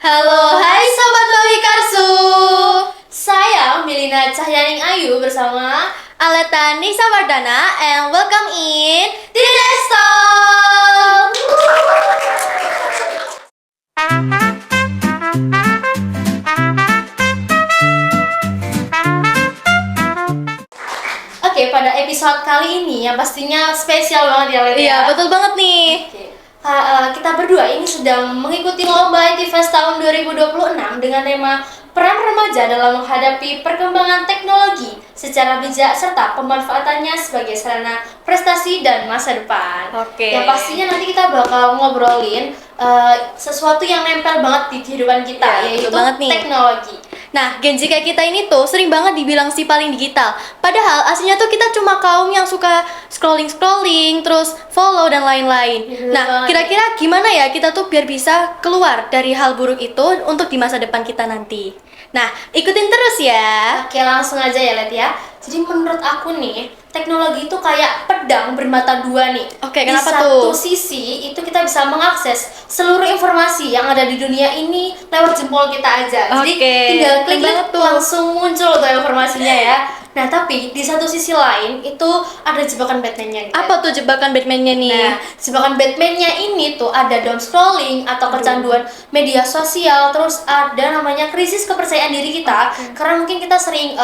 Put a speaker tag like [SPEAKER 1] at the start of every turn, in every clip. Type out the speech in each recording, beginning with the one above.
[SPEAKER 1] Halo, hai Sobat Bawi Karsu. Saya Milina Cahyaning Ayu bersama Aleta Nisa Wardana and welcome in Today's Talk. Oke, pada episode kali ini yang pastinya spesial banget ya, Let,
[SPEAKER 2] Iya,
[SPEAKER 1] ya?
[SPEAKER 2] betul banget nih.
[SPEAKER 1] Oke. Kita berdua ini sedang mengikuti lomba IT Fest tahun 2026 dengan tema Peran Remaja dalam Menghadapi Perkembangan Teknologi secara bijak serta pemanfaatannya sebagai sarana prestasi dan masa depan.
[SPEAKER 2] Oke.
[SPEAKER 1] Yang pastinya nanti kita bakal ngobrolin sesuatu yang nempel banget di kehidupan kita,
[SPEAKER 2] Iya,
[SPEAKER 1] yaitu
[SPEAKER 2] betul banget nih.
[SPEAKER 1] teknologi.
[SPEAKER 2] Nah, Gen Z kayak kita ini tuh sering banget dibilang si paling digital. Padahal aslinya tuh kita cuma kaum yang suka scrolling-scrolling, terus follow dan lain-lain.
[SPEAKER 1] Betul
[SPEAKER 2] Nah,
[SPEAKER 1] banget.
[SPEAKER 2] kira-kira gimana ya kita tuh biar bisa keluar dari hal buruk itu untuk di masa depan kita nanti? Nah, ikutin terus ya.
[SPEAKER 1] Oke, langsung aja ya, Let ya. Jadi menurut aku nih, teknologi itu kayak pedang bermata dua nih.
[SPEAKER 2] Oke, kenapa
[SPEAKER 1] di satu
[SPEAKER 2] tuh?
[SPEAKER 1] sisi itu kita bisa mengakses seluruh informasi yang ada di dunia ini lewat jempol kita aja. Jadi
[SPEAKER 2] Oke,
[SPEAKER 1] tinggal
[SPEAKER 2] keren
[SPEAKER 1] klik
[SPEAKER 2] banget tuh.
[SPEAKER 1] langsung muncul tuh informasinya ya. Nah, tapi di satu sisi lain itu ada jebakan Batman-nya nih.
[SPEAKER 2] Apa tuh jebakan Batman-nya nih?
[SPEAKER 1] Nah, jebakan Batman-nya ini tuh ada down scrolling atau kecanduan media sosial, terus ada namanya krisis kepercayaan diri kita, karena mungkin kita sering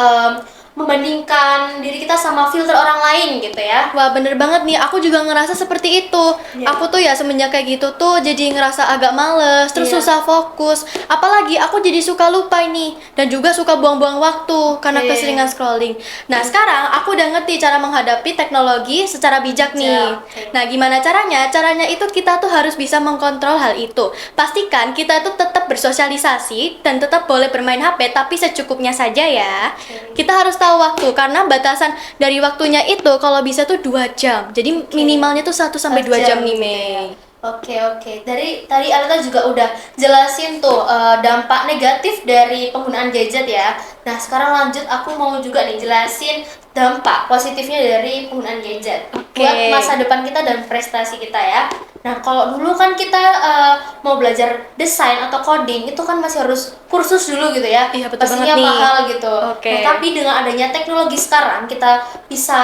[SPEAKER 1] membandingkan diri kita sama filter orang lain gitu ya.
[SPEAKER 2] Wah, bener banget nih, aku juga ngerasa seperti itu.
[SPEAKER 1] Iya.
[SPEAKER 2] Aku tuh ya semenjak kayak gitu tuh jadi ngerasa agak males, terus
[SPEAKER 1] Iya.
[SPEAKER 2] susah fokus. Apalagi aku jadi suka lupa nih, dan juga suka buang-buang waktu karena
[SPEAKER 1] Oke.
[SPEAKER 2] keseringan scrolling. Nah, sekarang aku udah ngerti cara menghadapi teknologi secara bijak nih.
[SPEAKER 1] Oke.
[SPEAKER 2] Nah, gimana caranya? Caranya itu kita tuh harus bisa mengkontrol hal itu. Pastikan kita tuh tetap bersosialisasi dan tetap boleh bermain HP, tapi secukupnya saja ya. Kita harus tahu waktu, karena batasan dari waktunya itu kalau bisa tuh 2 jam. Jadi minimalnya tuh 1 sampai 2 jam nih,
[SPEAKER 1] gitu
[SPEAKER 2] Mei.
[SPEAKER 1] ya. Oke. Dari tadi Aleta juga udah jelasin tuh dampak negatif dari penggunaan gadget ya. Nah, sekarang lanjut aku mau juga nih jelasin dampak positifnya dari penggunaan gadget
[SPEAKER 2] Oke.
[SPEAKER 1] buat masa depan kita dan prestasi kita ya. Nah, kalau dulu kan kita mau belajar desain atau coding itu kan masih harus kursus dulu gitu ya.
[SPEAKER 2] Iya, betul
[SPEAKER 1] Pastinya
[SPEAKER 2] banget nih.
[SPEAKER 1] mahal gitu.
[SPEAKER 2] Oke.
[SPEAKER 1] Nah, tapi dengan adanya teknologi sekarang kita bisa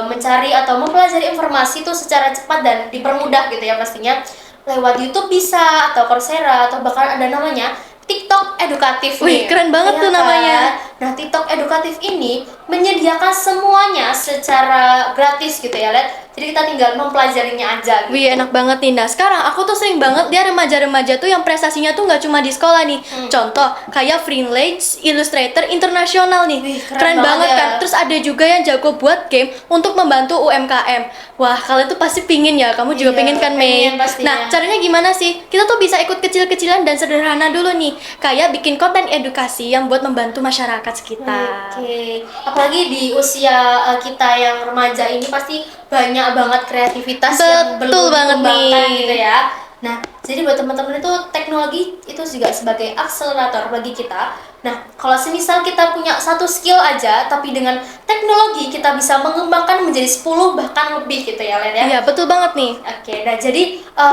[SPEAKER 1] mencari atau mempelajari informasi itu secara cepat dan dipermudah gitu ya, pastinya lewat YouTube bisa, atau Coursera, atau bahkan ada namanya TikTok edukatif
[SPEAKER 2] Wih,
[SPEAKER 1] nih.
[SPEAKER 2] keren banget
[SPEAKER 1] Iya
[SPEAKER 2] tuh
[SPEAKER 1] kan?
[SPEAKER 2] namanya.
[SPEAKER 1] Nah, TikTok edukatif ini menyediakan semuanya secara gratis gitu ya, Let. Jadi kita tinggal mempelajarinya aja gitu.
[SPEAKER 2] Wih, enak banget nih. Nah, sekarang aku tuh sering banget dia remaja-remaja tuh yang prestasinya tuh nggak cuma di sekolah nih. Contoh, kayak freelance illustrator internasional nih.
[SPEAKER 1] Wih, keren
[SPEAKER 2] keren
[SPEAKER 1] banget
[SPEAKER 2] banget
[SPEAKER 1] ya.
[SPEAKER 2] kan. Terus ada juga yang jago buat game untuk membantu UMKM. Wah, kalian tuh pasti pingin ya. Kamu juga
[SPEAKER 1] Iya,
[SPEAKER 2] pengen kan, Mei?
[SPEAKER 1] pengen pastinya.
[SPEAKER 2] Nah, caranya gimana sih? Kita tuh bisa ikut kecil-kecilan dan sederhana dulu nih. Kayak bikin konten edukasi yang buat membantu masyarakat sekitar.
[SPEAKER 1] Oke, apalagi di usia kita yang remaja ini pasti banyak banget kreativitas yang belum
[SPEAKER 2] Betul banget
[SPEAKER 1] dikembangkan
[SPEAKER 2] nih.
[SPEAKER 1] gitu ya. Nah, jadi buat teman-teman itu teknologi itu juga sebagai akselerator bagi kita. Nah, kalau semisal kita punya satu skill aja, tapi dengan teknologi kita bisa mengembangkan menjadi 10 bahkan lebih gitu ya, Len ya.
[SPEAKER 2] Iya, betul banget nih.
[SPEAKER 1] Oke, nah jadi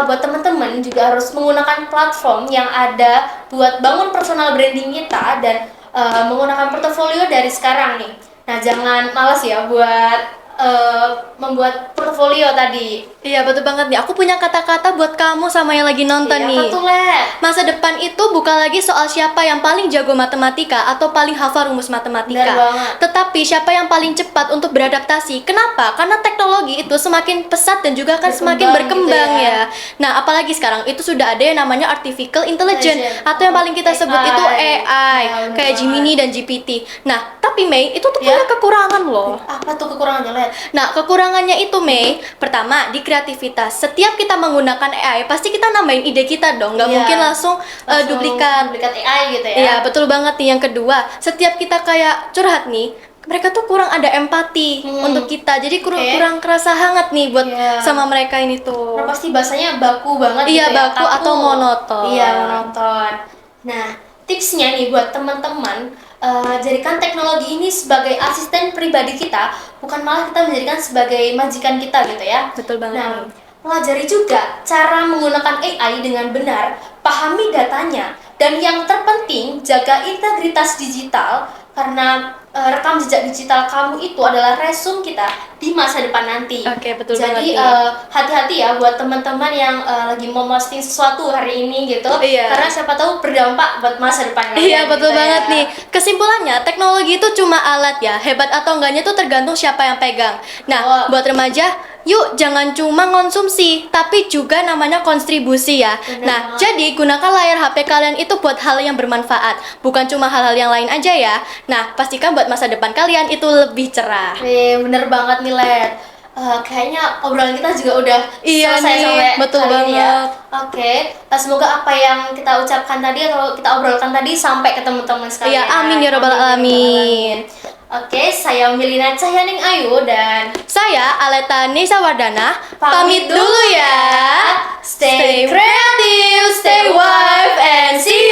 [SPEAKER 1] buat teman-teman juga harus menggunakan platform yang ada buat bangun personal branding kita dan menggunakan portofolio dari sekarang nih. Nah, jangan malas ya buat membuat portofolio tadi.
[SPEAKER 2] Iya, betul banget nih. Aku punya kata-kata buat kamu sama yang lagi nonton
[SPEAKER 1] Iya,
[SPEAKER 2] nih.
[SPEAKER 1] apa tuh, Let?
[SPEAKER 2] Masa depan itu bukan lagi soal siapa yang paling jago matematika atau paling hafal rumus matematika.
[SPEAKER 1] Benar banget.
[SPEAKER 2] Tetapi siapa yang paling cepat untuk beradaptasi. Kenapa? Karena teknologi itu semakin pesat dan juga akan semakin berkembang
[SPEAKER 1] Berkembang gitu ya.
[SPEAKER 2] ya. Nah, apalagi sekarang itu sudah ada yang namanya artificial intelligence atau yang paling kita sebut
[SPEAKER 1] AI.
[SPEAKER 2] itu AI,
[SPEAKER 1] Ya, benar
[SPEAKER 2] kayak Gemini dan GPT. Nah, tapi Mei itu tuh punya kekurangan loh.
[SPEAKER 1] Apa tuh kekurangannya, Let?
[SPEAKER 2] Nah, kekurangannya itu, Mei, pertama di kreativitas. Setiap kita menggunakan AI, pasti kita nambahin ide kita dong. Nggak
[SPEAKER 1] Iya.
[SPEAKER 2] mungkin langsung duplikat.
[SPEAKER 1] Duplikat AI gitu ya.
[SPEAKER 2] Iya, betul banget nih. Yang kedua, setiap kita kayak curhat nih, mereka tuh kurang ada empati untuk kita. Jadi kurang kerasa hangat nih buat
[SPEAKER 1] Iya.
[SPEAKER 2] sama mereka ini tuh.
[SPEAKER 1] Karena pasti bahasanya baku banget
[SPEAKER 2] Iya,
[SPEAKER 1] gitu ya,
[SPEAKER 2] baku
[SPEAKER 1] kaku.
[SPEAKER 2] atau monoton.
[SPEAKER 1] Iya, monoton. Nah, tipsnya nih buat teman-teman, jadikan teknologi ini sebagai asisten pribadi kita, bukan malah kita menjadikan sebagai majikan kita gitu ya.
[SPEAKER 2] Betul banget
[SPEAKER 1] Nah,
[SPEAKER 2] nih.
[SPEAKER 1] pelajari juga cara menggunakan AI dengan benar, pahami datanya, Dan yang terpenting, jaga integritas digital karena rekam jejak digital kamu itu adalah resume kita di masa depan nanti.
[SPEAKER 2] Oke, betul
[SPEAKER 1] Jadi
[SPEAKER 2] banget nih.
[SPEAKER 1] hati-hati ya buat teman-teman yang lagi mau posting sesuatu hari ini gitu.
[SPEAKER 2] Iya.
[SPEAKER 1] Karena siapa tahu berdampak buat masa depan kalian.
[SPEAKER 2] Iya, betul
[SPEAKER 1] gitu
[SPEAKER 2] banget
[SPEAKER 1] ya.
[SPEAKER 2] nih. Kesimpulannya, teknologi itu cuma alat ya. Hebat atau enggaknya itu tergantung siapa yang pegang. Nah, buat remaja, yuk jangan cuma konsumsi, tapi juga namanya kontribusi ya.
[SPEAKER 1] Benar
[SPEAKER 2] Nah,
[SPEAKER 1] banget.
[SPEAKER 2] jadi gunakan layar HP kalian itu buat hal yang bermanfaat, bukan cuma hal-hal yang lain aja ya. Nah, pastikan buat masa depan kalian itu lebih cerah.
[SPEAKER 1] Bener banget nih, Let. Kayaknya obrolan kita juga udah
[SPEAKER 2] Iya
[SPEAKER 1] selesai
[SPEAKER 2] nih,
[SPEAKER 1] sampai
[SPEAKER 2] betul
[SPEAKER 1] kali ini ya.
[SPEAKER 2] banget.
[SPEAKER 1] Oke, semoga apa yang kita ucapkan tadi atau kita obrolkan tadi sampai ke teman-teman sekalian.
[SPEAKER 2] Iya, amin ya robbal alamin.
[SPEAKER 1] Oke, saya Milina Cahyaning Ayu dan
[SPEAKER 2] Saya Aleta Nisa Wardana, pamit dulu ya.
[SPEAKER 1] Stay creative, stay wild, and see you